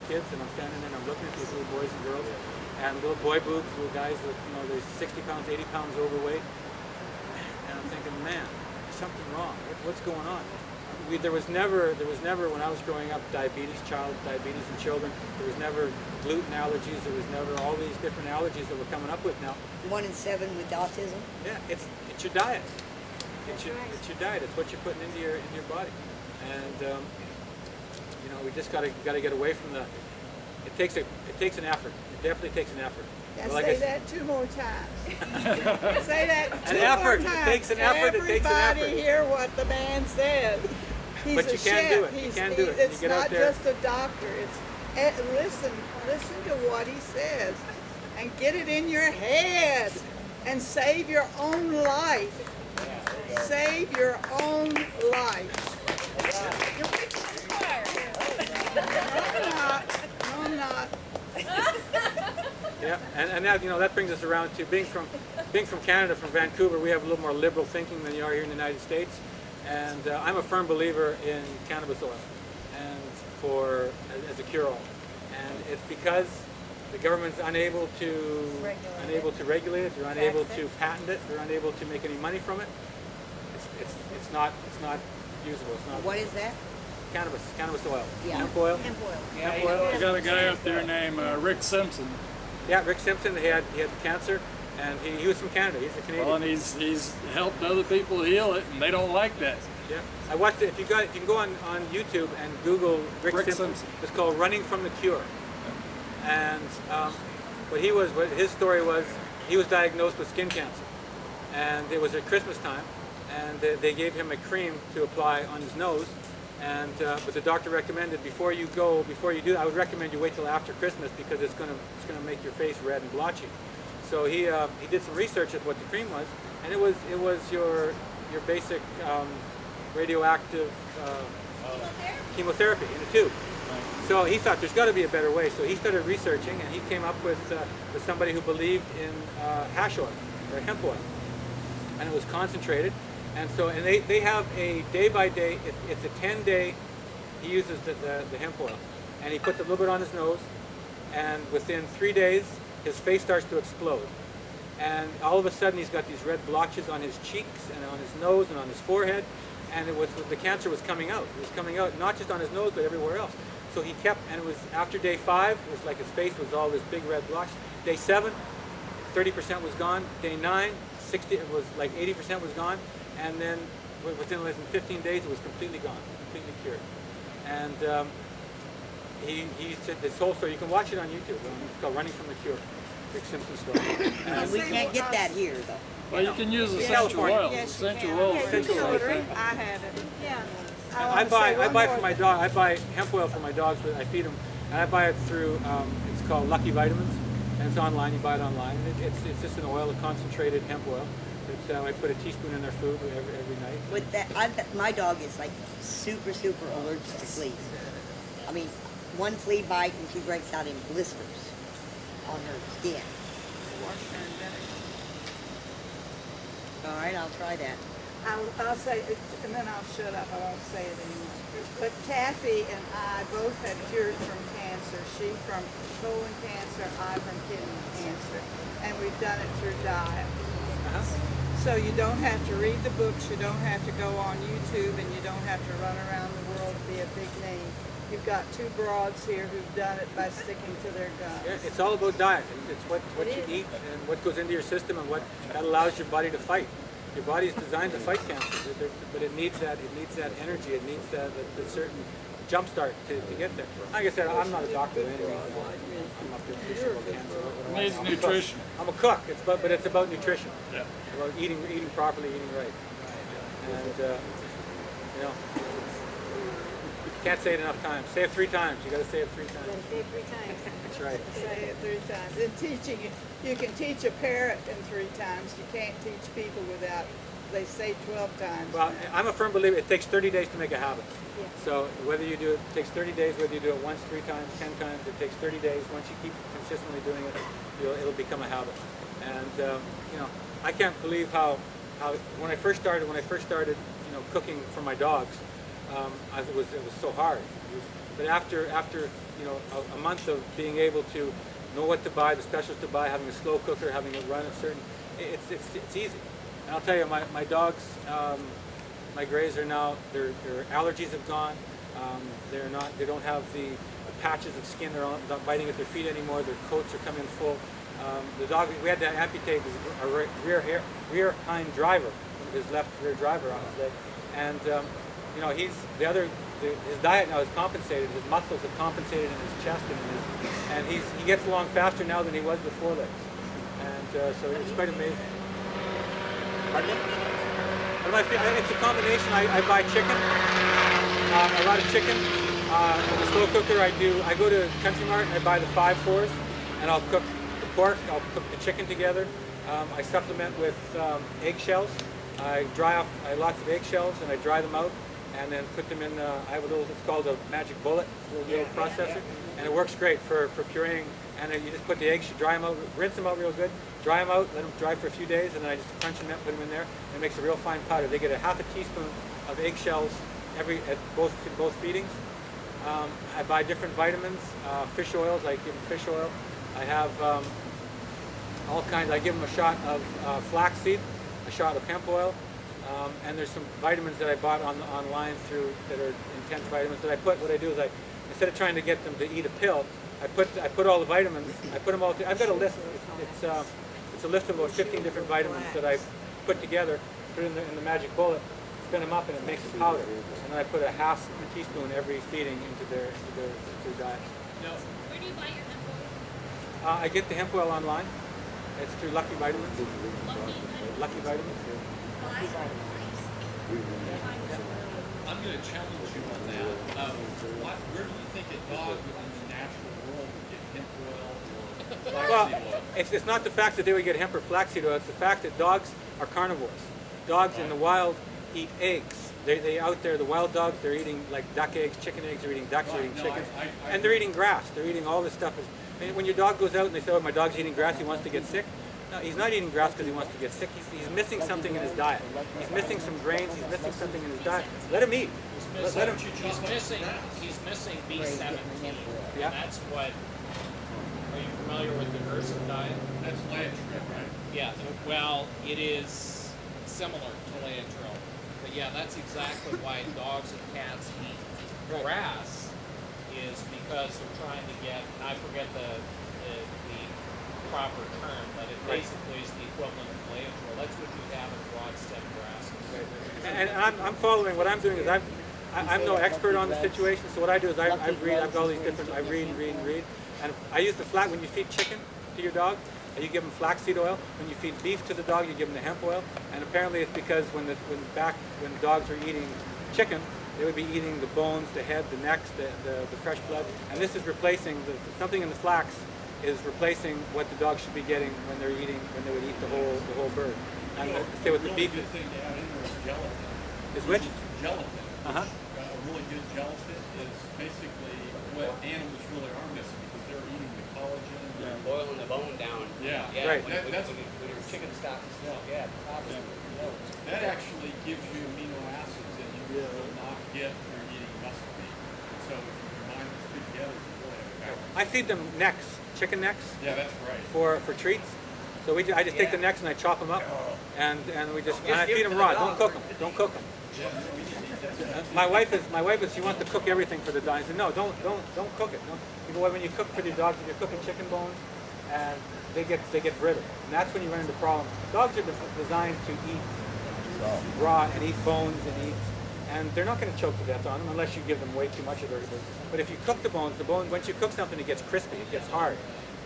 kids, and I'm standing there and I'm looking at these little boys and girls, and little boy boobs, little guys with, they're 60 pounds, 80 pounds overweight, and I'm thinking, man, there's something wrong. What's going on? There was never when I was growing up diabetes in children. There was never gluten allergies. There was never all these different allergies that we're coming up with now. 1 in 7 with autism. Yeah, it's your diet. It's your diet. It's what you're putting into your body, and we just gotta get away from the. It takes an effort. It definitely takes an effort. Yeah, like say that 2 more times. Say that 2 effort. more times. It takes an effort. It takes an effort. Everybody hear what the man said. He's But you a can't chef. do it. You can't do it. It's You get out not there. just a doctor. It's listen to what he says, and get it in your head, and save your own life. Save your own life. No, I'm not. Yeah, and now that brings us around to being from Canada, from Vancouver. We have a little more liberal thinking than you are here in the United States, and I'm a firm believer in cannabis oil, and as a cure-all, and it's because the government's unable to regulate it. They're unable to patent it. They're unable to make any money from it. It's not usable. It's not. What is that? Cannabis oil. Yeah. Hemp oil. Hemp oil. Yeah, Hemp oil. you got a guy up there named Rick Simpson. Yeah, Rick Simpson. He had cancer, and he was from Canada. He's a Canadian. Well, and he's helped other people heal it, and they don't like that. Yeah, I watched it. If you can go on YouTube and Google Rick Simpson. It's called "Running from the Cure," and what his story was, he was diagnosed with skin cancer, and it was at Christmas time, and they gave him a cream to apply on his nose. And but the doctor recommended before you do that, I would recommend you wait till after Christmas because it's gonna make your face red and blotchy. So he did some research at what the cream was, and it was your basic radioactive chemotherapy in a tube. So he thought there's got to be a better way. So he started researching, and he came up with somebody who believed in hash oil or hemp oil, and it was concentrated. And they have a day-by-day, it's a 10-day, he uses the hemp oil. And he puts a little bit on his nose, and within 3 days, his face starts to explode. And all of a sudden, he's got these red blotches on his cheeks, and on his nose, and on his forehead. And the cancer was coming out. It was coming out, not just on his nose, but everywhere else. So he kept, and it was after day 5, it was like his face was all this big red blotch. Day 7, 30% was gone. Day 9, 60, it was like 80% was gone. And then within less than 15 days, it was completely gone, completely cured. And he said this whole story. You can watch it on YouTube. It's called "Running from the Cure." Rick Simpson story. And we can't get that here, though. Well, you can use essential oils. Essential oils. I have it. Yeah. I buy for my dog. I buy hemp oil for my dogs. But I feed them, and I buy it through. It's called Lucky Vitamins, and it's online. You buy it online. It's just an oil, a concentrated hemp oil. I put a teaspoon in their food every night. With that, my dog is like super allergic to fleas. I mean, one flea bite and she breaks out in blisters on her skin. All right, I'll try that. I'll say it, and then I'll shut up. I won't say it anymore. But Kathy and I both had cured from cancer. She from colon cancer, I from kidney cancer. And we've done it through diet. So you don't have to read the books, you don't have to go on YouTube, and you don't have to run around the world and be a big name. You've got 2 broads here who've done it by sticking to their guns. Yeah, it's all about diet. It's what you eat and what goes into your system and what that allows your body to fight. Your body is designed to fight cancer, but it needs that energy. It needs the certain jump start to get there. Like I said, I'm not a doctor anyway. I'm not teaching about cancer. It needs nutrition. I'm a cook. But it's about nutrition. Yeah. About eating properly, eating right. And you can't say it enough times. Say it 3 times. You got to say it 3 times. Say it 3 times. That's right. Say it 3 times. In teaching, you can teach a parrot in 3 times. You can't teach people without, they say 12 times. Well, I'm a firm believer it takes 30 days to make a habit. Yeah. So whether you do it takes 30 days, whether you do it once, 3 times, 10 times, it takes 30 days. Once you keep consistently doing it, it'll become a habit. And I can't believe how when I first started, cooking for my dogs, it was so hard. But after you know a month of being able to know what to buy, the specials to buy, having a slow cooker, having it run at certain, it's easy. And I'll tell you, my dogs, my grays are now, their allergies have gone. They don't have the patches of skin. They're not biting at their feet anymore. Their coats are coming full. The dog, we had to amputate his rear hind driver, his left rear driver on his leg. And you know, his diet now is compensated. His muscles have compensated in his chest and he gets along faster now than he was with 4 legs. And so it's quite amazing. Pardon me? It's a combination. I buy chicken, a lot of chicken. In the slow cooker, I go to Country Mart and I buy the 5-4s, and I'll cook the pork. I'll cook the chicken together. I supplement with eggshells. I dry off lots of eggshells and I dry them out, and then put them in. I have a little. It's called a magic bullet, a little processor, and it works great for pureeing. And then you just put the eggs, you dry them out, rinse them out real good, dry them out, let them dry for a few days, and then I just crunch them up, put them in there, and it makes a real fine powder. They get a half a teaspoon of eggshells at both feedings. I buy different vitamins, fish oils. I give them fish oil. I have all kinds. I give them a shot of flaxseed, a shot of hemp oil, and there's some vitamins that I bought online that are intense vitamins. That I put. What I do is instead of trying to get them to eat a pill, I put all the vitamins. I put them all. I've got a list. It's a list of about 15 different vitamins that I put together, put in the magic bullet, spin them up, and it makes a powder. And then I put a half teaspoon every feeding into their diet. No. Where do you buy your hemp oil? I get the hemp oil online. It's through Lucky Vitamins. Lucky Vitamins. I'm going to challenge you on that. Where do you think a dog in the natural world would get hemp oil or Well, flaxseed oil? it's not the fact that they would get hemp or flaxseed oil. It's the fact that dogs are carnivores. Dogs in the wild eat eggs. They out there, the wild dogs, they're eating like duck eggs, chicken eggs. They're eating ducks, they're eating chickens, and they're eating grass. They're eating all this stuff. And when your dog goes out and they say, "Oh, my dog's eating grass, he wants to get sick." No, he's not eating grass because he wants to get sick. He's missing something in his diet. He's missing some grains. He's missing something in his diet. Let him eat. Let him. He's missing B17. Yeah. And that's what. Are you familiar with the Branson diet? That's land trip, right? Yeah. Well, it is similar to Lantrell, but yeah, that's exactly why dogs and cats eat grass. Is because they're trying to get. And I forget the proper term, but it basically is the equivalent of Lantrell. That's what you have in broad stem grasses. And I'm following. What I'm doing is I'm no expert on the situation. So what I do is I read. I've got all these different. I read, and I use the when you feed chicken to your dog, you give them flaxseed oil. When you feed beef to the dog, you give them the hemp oil. And apparently it's because when dogs are eating chicken, they would be eating the bones, the head, the necks, the fresh blood. And this is replacing something in the flax is replacing what the dog should be getting when they would eat the whole bird. And say with the beef. Good thing to add in there is gelatin. Is which? Gelatin. Uh-huh. A really good gelatin is basically what animals really are missing because they're eating the collagen. They're boiling the bone down. Yeah. Right. When your chicken stock is still, the top is That actually gives you amino acids that you will not get through eating muscle meat. So if you combine those two together, you really have a balance. I feed them necks, chicken necks. Yeah, that's right. For treats. So I just take the necks and I chop them up, and I feed them raw. Don't cook them. Don't cook them. My wife is she wants to cook everything for the dog. I said no, don't cook it. Because when you cook for your dogs, you're cooking chicken bones, and they get brittle, and that's when you run into problems. Dogs are designed to eat raw and eat bones and they're not going to choke to death on them unless you give them way too much of their. But if you cook the bones, once you cook something, it gets crispy, it gets hard.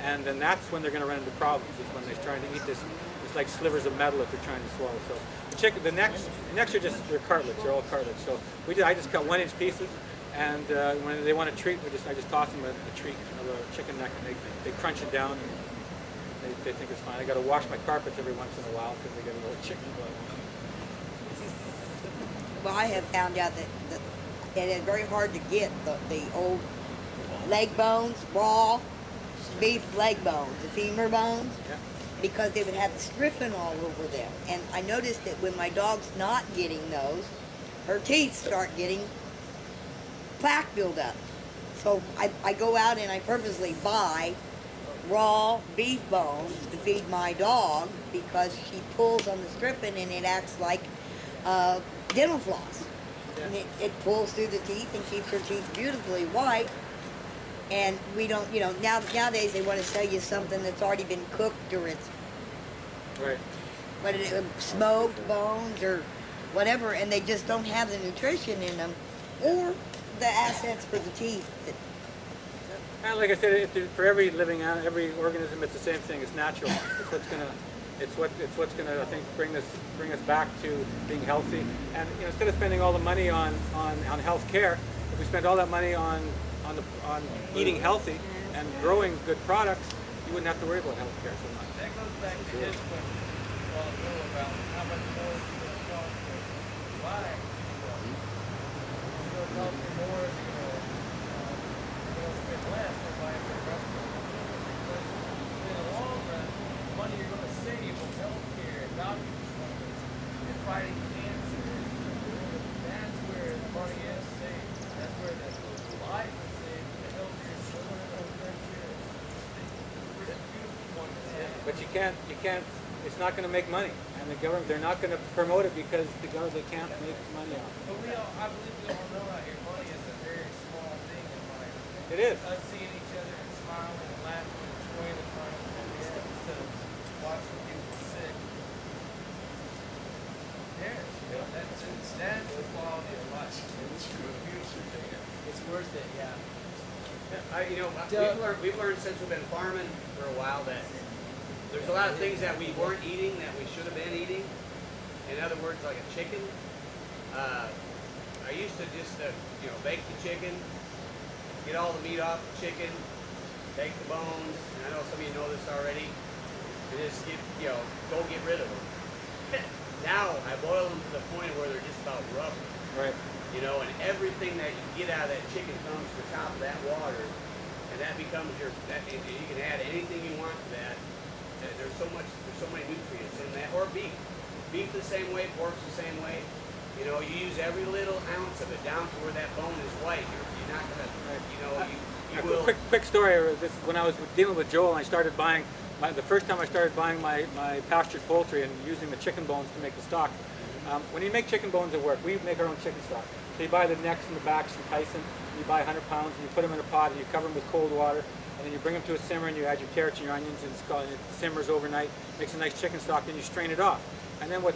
And then that's when they're going to run into problems. Is when they're trying to eat this. It's like slivers of metal if they're trying to swallow. So the necks are just they're cartilage. They're all cartilage. So I just cut 1-inch pieces, and when they want a treat, I just toss them a treat of a chicken neck, and they crunch it down, and they think it's fine. I got to wash my carpets every once in a while because they get a little chicken blood. Well, I have found out that it is very hard to get the old leg bones, raw beef leg bones, the femur bones, because they would have the stripping all over them. And I noticed that when my dog's not getting those, her teeth start getting plaque buildup. So I go out and I purposely buy raw beef bones to feed my dog because she pulls on the stripping and it acts like dental floss. And it pulls through the teeth and keeps her teeth beautifully white. And we don't, nowadays they want to sell you something that's already been cooked or it's Right. smoked bones or whatever, and they just don't have the nutrition in them or the assets for the teeth. And like I said, for every living animal, every organism, it's the same thing. It's natural. It's what's gonna I think bring us back to being healthy. And instead of spending all the money on health care, if we spent all that money on eating healthy and growing good products, you wouldn't have to worry about health care so much. That goes back to his question a while ago about how much more it's going to cost to buy. It's going to cost you more if you're going to spend less to buy it from a restaurant. But in the long run, the money you're going to save on health care, doctor's appointments, and fighting cancer, that's where the money is saved. That's where the life is saved. The healthier children, the healthier insurance. It's a beautiful one to have. But you can't. It's not going to make money, and the government, they're not going to promote it because the government, they can't make money off it. But I believe we all know out here, money is a very small thing in life. It is. Us seeing each other and smiling and laughing and enjoying the time that we have instead of watching people sick. That's the quality of life. It's a beautiful thing. It's worth it, yeah. We've learned since we've been farming for a while that there's a lot of things that we weren't eating that we should have been eating. In other words, like a chicken. I used to just bake the chicken, get all the meat off the chicken, take the bones, and I know some of you know this already, and just go get rid of them. Now I boil them to the point where they're just about rubber. Right. And everything that you get out of that chicken comes to the top of that water, and that becomes you can add anything you want to that. There's so many nutrients in that, or beef. Beef the same way, pork's the same way. You use every little ounce of it down to where that bone is white. You're not gonna, you will. Quick story. When I was dealing with Joel, and I started buying the first time I started buying my pastured poultry and using the chicken bones to make the stock. When you make chicken bones at work, we make our own chicken stock. So you buy the necks and the backs from Tyson. You buy 100 pounds and you put them in a pot and you cover them with cold water. And then you bring them to a simmer and you add your carrots and your onions and it simmers overnight, makes a nice chicken stock, then you strain it off. And then when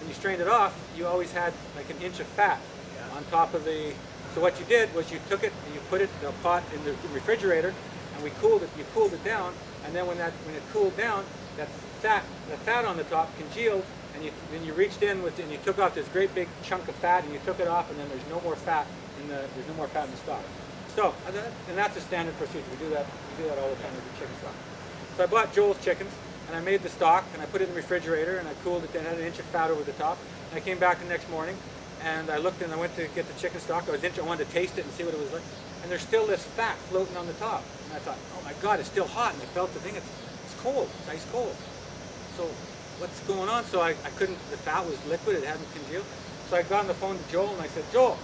you strained it off, you always had like an inch of fat on top of the, so what you did was you took it and you put it in a pot in the refrigerator and you cooled it down, and then when it cooled down, the fat on the top congealed, and then you reached in and you took off this great big chunk of fat and you took it off, and then there's no more fat in the stock. So, and that's a standard procedure. We do that all the time with the chicken stock. So I bought Joel's chickens, and I made the stock, and I put it in the refrigerator, and I cooled it, and had an inch of fat over the top. And I came back the next morning, and I looked, and I went to get the chicken stock. I wanted to taste it and see what it was like. And there's still this fat floating on the top. And I thought, oh my God, it's still hot. And I felt the thing, it's cold, it's ice cold. So what's going on? So I couldn't, the fat was liquid, it hadn't congealed. So I got on the phone to Joel and I said, Joel,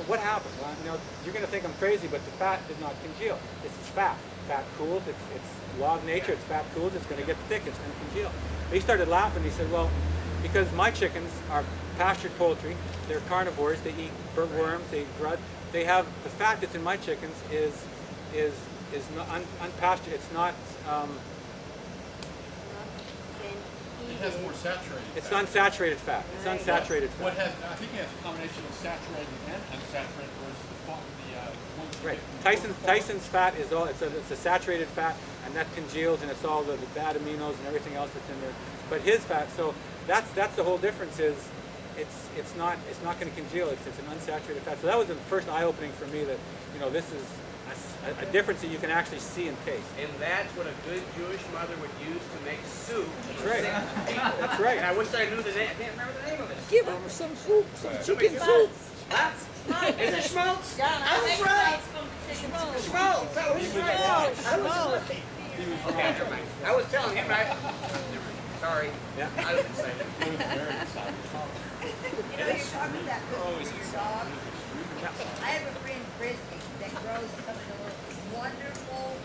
what happened? Well, you're going to think I'm crazy, but the fat did not congeal. This is fat. Fat cools. It's law of nature. It's fat cools. It's going to get thick. It's going to congeal. He started laughing. He said, well, because my chickens are pastured poultry. They're carnivores. They eat worms. They eat grud. They have the fat that's in my chickens is not unpastured. It's not. It has more saturated It's fat. unsaturated fat. It's unsaturated What fat. I think it has a combination of saturated and unsaturated, whereas the ones you Right. get from Tyson's fat is all. It's a saturated fat, and that congeals, and it's all the bad aminos and everything else that's in there. But his fat, so that's the whole difference. Is it's not going to congeal. It's an unsaturated fat. So that was the first eye opening for me that this is a difference that you can actually see and taste. And that's what a good Jewish mother would use to make soup. That's right. That's right. And I wish I knew the name. I can't remember the name of it. Give them some soup, some chicken Somebody- soup. Huh? Is it schmaltz? Yeah, I was right. Schmaltz. That was right. Okay, never mind. I was telling him right. Sorry. Yeah. I was excited. You're talking about cooking for your dog. I have a friend, Christy, that grows some of the most wonderful